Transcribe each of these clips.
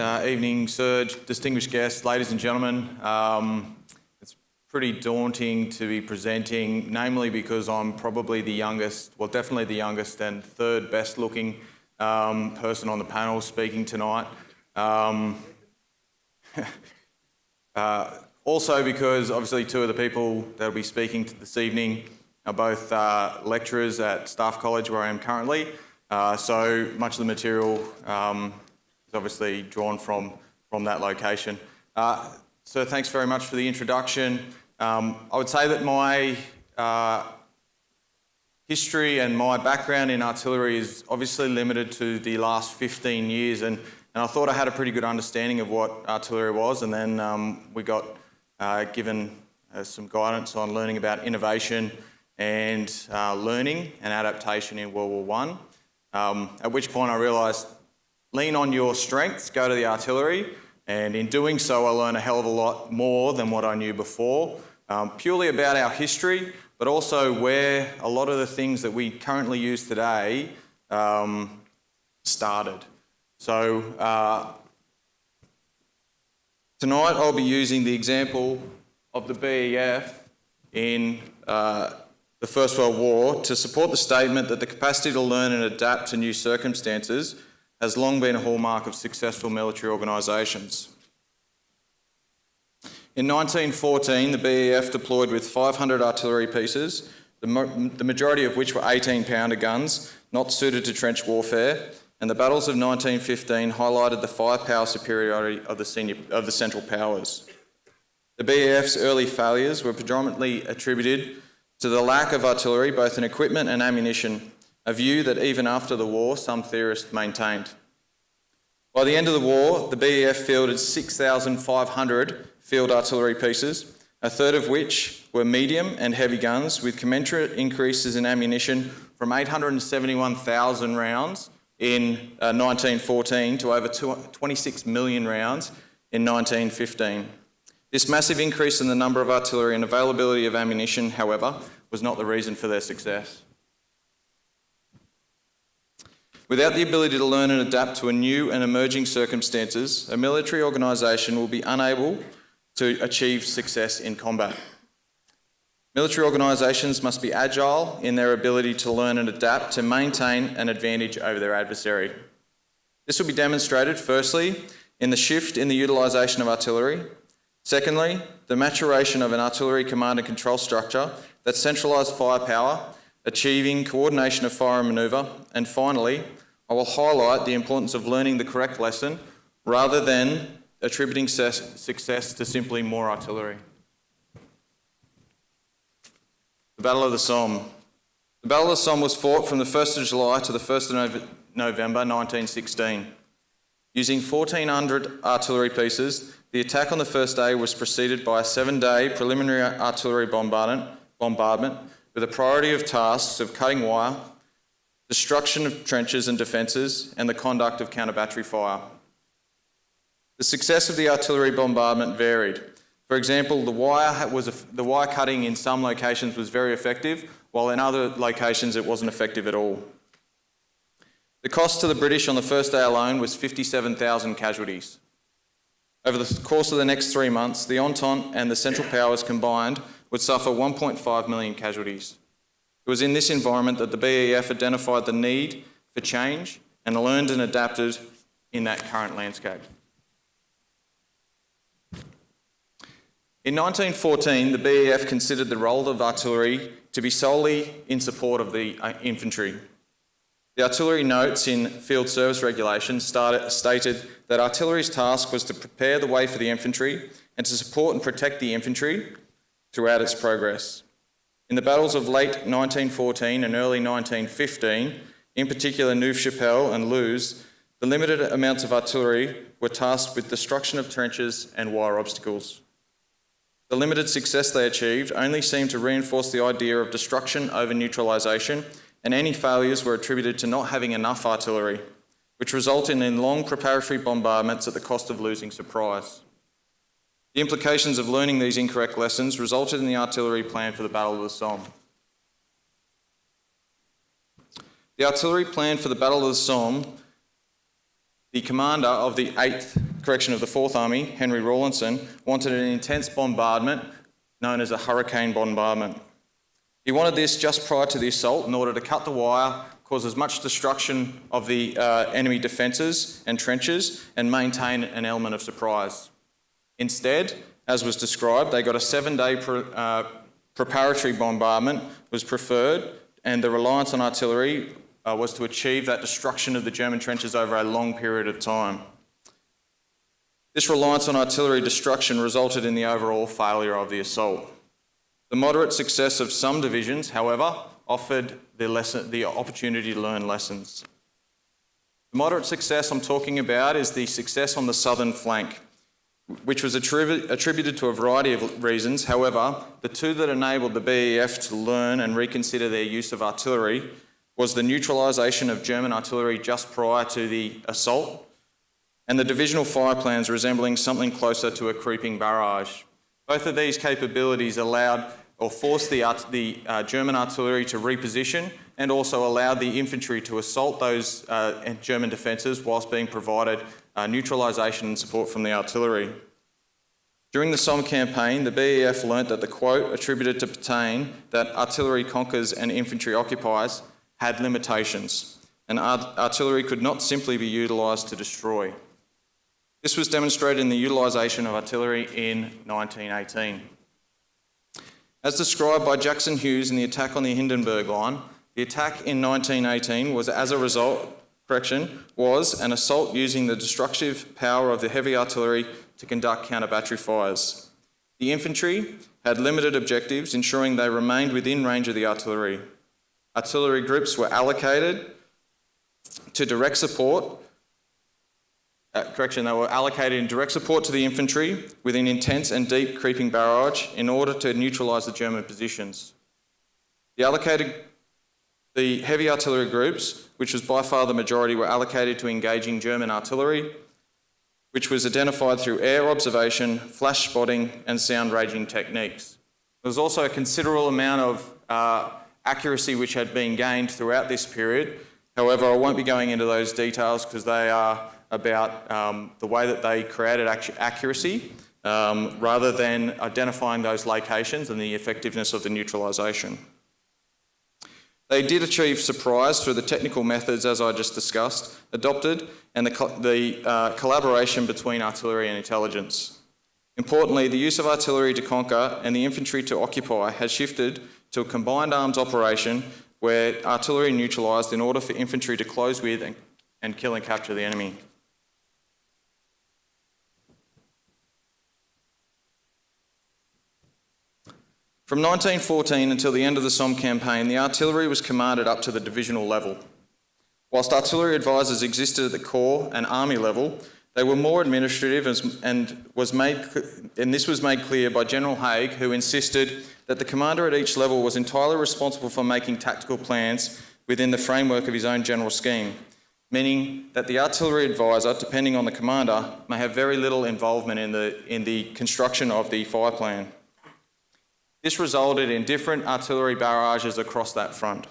Evening, Sir, distinguished guests, ladies and gentlemen. It's pretty daunting to be presenting, namely because I'm probably the youngest, well, definitely the youngest and third best looking person on the panel speaking tonight. Also because obviously two of the people that will be speaking this evening are both lecturers at Staff College where I am currently. So much of the material is obviously drawn from that location. So thanks very much for the introduction. I would say that my history and my background in artillery is obviously limited to the last 15 years, and I thought I had a pretty good understanding of what artillery was, and then we got given some guidance on learning about innovation and learning and adaptation in World War I, at which point I realised lean on your strengths, go to the artillery, and in doing so I learned a hell of a lot more than what I knew before, purely about our history, but also where a lot of the things that we currently use today started. So tonight I'll be using the example of the BEF in the First World War to support the statement that the capacity to learn and adapt to new circumstances has long been a hallmark of successful military organisations. In 1914, the BEF deployed with 500 artillery pieces, the majority of which were 18-pounder guns, not suited to trench warfare, and the battles of 1915 highlighted the firepower superiority of the Central Powers. The BEF's early failures were predominantly attributed to the lack of artillery, both in equipment and ammunition, a view that even after the war, some theorists maintained. By the end of the war, the BEF fielded 6,500 field artillery pieces, a third of which were medium and heavy guns, with commensurate increases in ammunition from 871,000 rounds in 1914 to over 26 million rounds in 1915. This massive increase in the number of artillery and availability of ammunition, however, was not the reason for their success. Without the ability to learn and adapt to a new and emerging circumstances, a military organisation will be unable to achieve success in combat. Military organisations must be agile in their ability to learn and adapt to maintain an advantage over their adversary. This will be demonstrated, firstly, in the shift in the utilisation of artillery. Secondly, the maturation of an artillery command and control structure that centralised firepower, achieving coordination of fire and manoeuvre. And finally, I will highlight the importance of learning the correct lesson rather than attributing success to simply more artillery. The Battle of the Somme. The Battle of the Somme was fought from the 1st of July to the 1st of November 1916. Using 1,400 artillery pieces, the attack on the first day was preceded by a 7-day preliminary artillery bombardment with a priority of tasks of cutting wire, destruction of trenches and defences, and the conduct of counter-battery fire. The success of the artillery bombardment varied. For example, the wire cutting in some locations was very effective, while in other locations it wasn't effective at all. The cost to the British on the first day alone was 57,000 casualties. Over the course of the next 3 months, the Entente and the Central Powers combined would suffer 1.5 million casualties. It was in this environment that the BEF identified the need for change and learned and adapted in that current landscape. In 1914, the BEF considered the role of artillery to be solely in support of the infantry. The artillery notes in field service regulations stated that artillery's task was to prepare the way for the infantry and to support and protect the infantry throughout its progress. In the battles of late 1914 and early 1915, in particular Neuve-Chapelle and Loos, the limited amounts of artillery were tasked with destruction of trenches and wire obstacles. The limited success they achieved only seemed to reinforce the idea of destruction over neutralisation, and any failures were attributed to not having enough artillery, which resulted in long preparatory bombardments at the cost of losing surprise. The implications of learning these incorrect lessons resulted in the artillery plan for the Battle of the Somme. The artillery plan for the Battle of the Somme, the commander of the 8th the 4th Army, Henry Rawlinson, wanted an intense bombardment known as a hurricane bombardment. He wanted this just prior to the assault in order to cut the wire, cause as much destruction of the enemy defences and trenches, and maintain an element of surprise. Instead, as was described, they got a 7-day preparatory bombardment was preferred, and the reliance on artillery was to achieve that destruction of the German trenches over a long period of time. This reliance on artillery destruction resulted in the overall failure of the assault. The moderate success of some divisions, however, offered the opportunity to learn lessons. The moderate success I'm talking about is the success on the southern flank, which was attributed to a variety of reasons. However, the two that enabled the BEF to learn and reconsider their use of artillery was the neutralisation of German artillery just prior to the assault, and the divisional fire plans resembling something closer to a creeping barrage. Both of these capabilities allowed or forced the German artillery to reposition, and also allowed the infantry to assault those German defences whilst being provided neutralisation and support from the artillery. During the Somme campaign, the BEF learnt that the quote attributed to Pétain that artillery conquers and infantry occupies had limitations, and artillery could not simply be utilised to destroy. This was demonstrated in the utilisation of artillery in 1918. As described by Jackson Hughes in the attack on the Hindenburg Line, the attack in 1918 was an assault using the destructive power of the heavy artillery to conduct counter-battery fires. The infantry had limited objectives, ensuring they remained within range of the artillery. Artillery groups were allocated to direct support. They were allocated in direct support to the infantry with an intense and deep creeping barrage in order to neutralise the German positions. The heavy artillery groups, which was by far the majority, were allocated to engaging German artillery, which was identified through air observation, flash spotting, and sound ranging techniques. There was also a considerable amount of accuracy which had been gained throughout this period. However, I won't be going into those details because they are about the way that they created accuracy rather than identifying those locations and the effectiveness of the neutralisation. They did achieve surprise through the technical methods, as I just discussed, adopted, and the collaboration between artillery and intelligence. Importantly, the use of artillery to conquer and the infantry to occupy has shifted to a combined arms operation where artillery neutralised in order for infantry to close with and kill and capture the enemy. From 1914 until the end of the Somme campaign, the artillery was commanded up to the divisional level. Whilst artillery advisors existed at the corps and army level, they were more administrative and this was made clear by General Haig, who insisted that the commander at each level was entirely responsible for making tactical plans within the framework of his own general scheme, meaning that the artillery advisor, depending on the commander, may have very little involvement in the construction of the fire plan. This resulted in different artillery barrages across that front.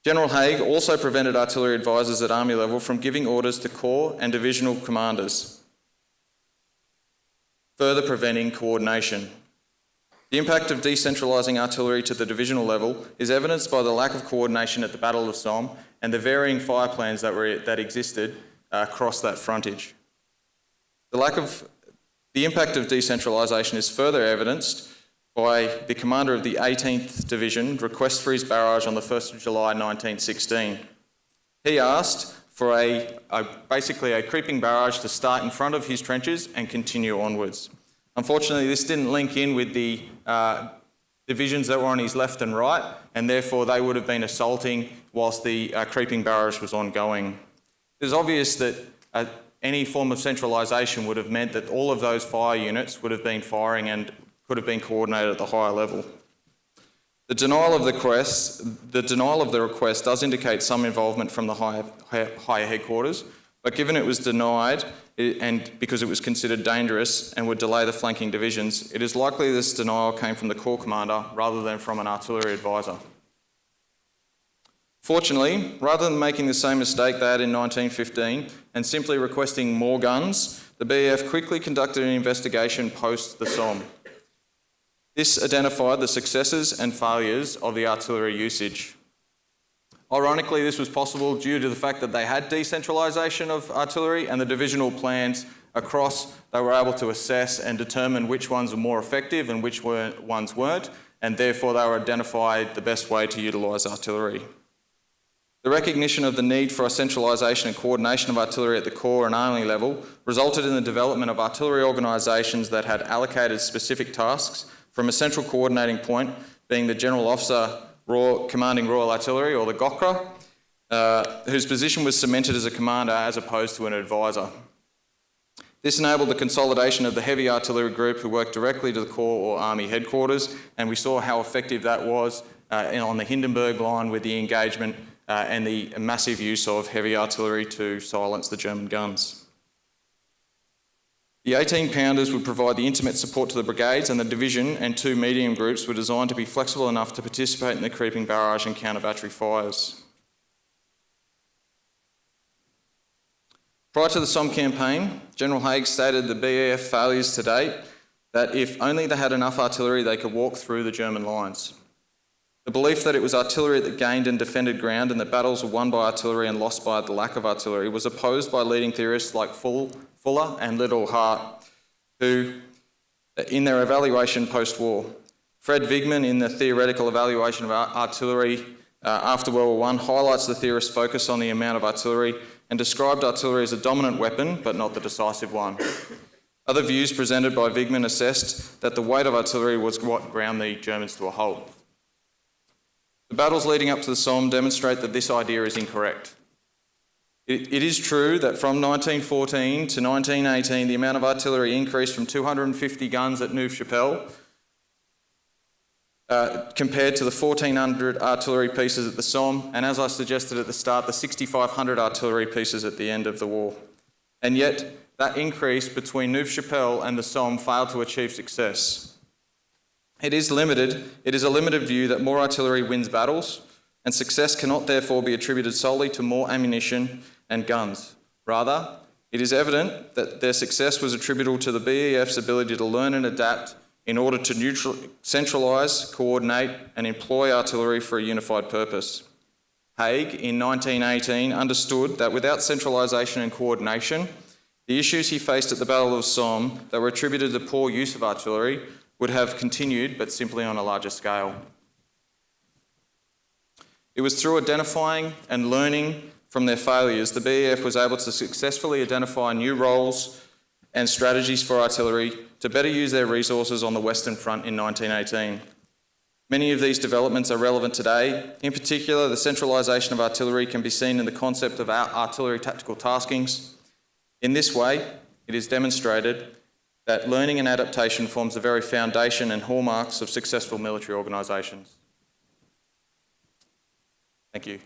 General Haig also prevented artillery advisors at army level from giving orders to corps and divisional commanders, further preventing coordination. The impact of decentralising artillery to the divisional level is evidenced by the lack of coordination at the Battle of Somme and the varying fire plans that existed across that frontage. The impact of decentralisation is further evidenced by the commander of the 18th Division request for his barrage on the 1st of July 1916. He asked for basically a creeping barrage to start in front of his trenches and continue onwards. Unfortunately, this didn't link in with the divisions that were on his left and right, and therefore they would have been assaulting whilst the creeping barrage was ongoing. It is obvious that any form of centralisation would have meant that all of those fire units would have been firing and could have been coordinated at the higher level. The denial of the request does indicate some involvement from the higher headquarters, but given it was denied and because it was considered dangerous and would delay the flanking divisions, it is likely this denial came from the corps commander rather than from an artillery advisor. Fortunately, rather than making the same mistake they had in 1915 and simply requesting more guns, the BEF quickly conducted an investigation post the Somme. This identified the successes and failures of the artillery usage. Ironically, this was possible due to the fact that they had decentralisation of artillery and the divisional plans across, they were able to assess and determine which ones were more effective and which ones weren't, and therefore they were identified the best way to utilise artillery. The recognition of the need for a centralisation and coordination of artillery at the corps and army level resulted in the development of artillery organisations that had allocated specific tasks from a central coordinating point being the General Officer Commanding Royal Artillery, or the GOCRA, whose position was cemented as a commander as opposed to an advisor. This enabled the consolidation of the heavy artillery group who worked directly to the corps or army headquarters, and we saw how effective that was on the Hindenburg line with the engagement and the massive use of heavy artillery to silence the German guns. The 18-pounders would provide the intimate support to the brigades, and the division and 2 medium groups were designed to be flexible enough to participate in the creeping barrage and counter-battery fires. Prior to the Somme campaign, General Haig stated the BEF failures to date that if only they had enough artillery, they could walk through the German lines. The belief that it was artillery that gained and defended ground and that battles were won by artillery and lost by the lack of artillery was opposed by leading theorists like Fuller and Liddell Hart, who, in their evaluation post-war, Fred Wigman, in the theoretical evaluation of artillery after World War I, highlights the theorist's focus on the amount of artillery and described artillery as a dominant weapon, but not the decisive one. Other views presented by Wigman assessed that the weight of artillery was what ground the Germans to a halt. The battles leading up to the Somme demonstrate that this idea is incorrect. It is true that from 1914 to 1918, the amount of artillery increased from 250 guns at Neuve-Chapelle compared to the 1,400 artillery pieces at the Somme, and as I suggested at the start, the 6,500 artillery pieces at the end of the war. And yet, that increase between Neuve-Chapelle and the Somme failed to achieve success. It is a limited view that more artillery wins battles, and success cannot therefore be attributed solely to more ammunition and guns. Rather, it is evident that their success was attributable to the BEF's ability to learn and adapt in order to centralise, coordinate and employ artillery for a unified purpose. Haig, in 1918, understood that without centralisation and coordination, the issues he faced at the Battle of Somme that were attributed to poor use of artillery would have continued, but simply on a larger scale. It was through identifying and learning from their failures, the BEF was able to successfully identify new roles and strategies for artillery to better use their resources on the Western Front in 1918. Many of these developments are relevant today. In particular, the centralisation of artillery can be seen in the concept of artillery tactical taskings. In this way, it is demonstrated that learning and adaptation forms the very foundation and hallmarks of successful military organisations. Thank you.